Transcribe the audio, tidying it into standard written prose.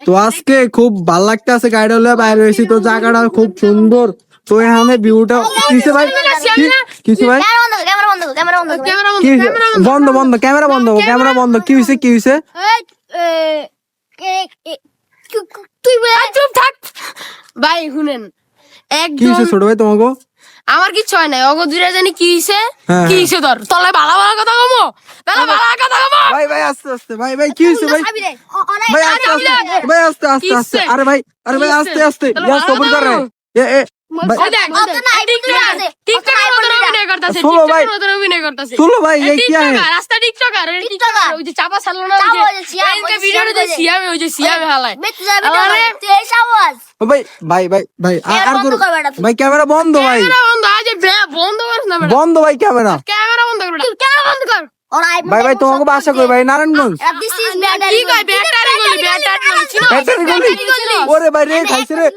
তো আজকে খুব ভাল লাগতে আছে গাড়ি হলে বাইরে হয়েছি তো জায়গাটা খুব সুন্দর তো এখানে ভিউটা কিসে ভাই কিসে ভাই কি বন্ধ বন্ধ ক্যামেরা বন্ধ কি হয়েছে তুই চুপ থাক ভাই শুনেন কি হয়েছে ছোট ভাই তোমাকে আমার কিচ্ছু হয় নাই অগো দুইটা জানি কি হইছে হ্যাঁ, কি হইছে তোর তলে ভালো ভালো কথা কমো তাহলে ভালো কথা কমো ভাই আস্তে ভাই কি হয়েছে ভাই ভাই আস্তে আরে ভাই আস্তে ইয়া সবুর কর রে এ ভাই টিকটকার মতো অভিনয় করতেছে सुनो भाई টিকটকার মতো অভিনয় করতেছে सुनो भाई ये क्या है রাস্তা টিকটকার ওই যে চাপা ছাড়লো না ওই যে ভিডিওতে যে সিয়ামে ওই যে সিয়ামে হালায় भाई আর করো ভাই ক্যামেরা বন্ধ ভাই ক্যামেরা বন্ধ আজ বন্ধ কর না বেটা বন্ধ ভাই ক্যামেরা বন্ধ কর ক্যামেরা বন্ধ কর ভাই তোমাকে বাসা কই ভাই নারায়ণগঞ্জ কি কয় ব্যাটারি গলি ব্যাটারি গলি ওরে ভাই রে খাইছে রে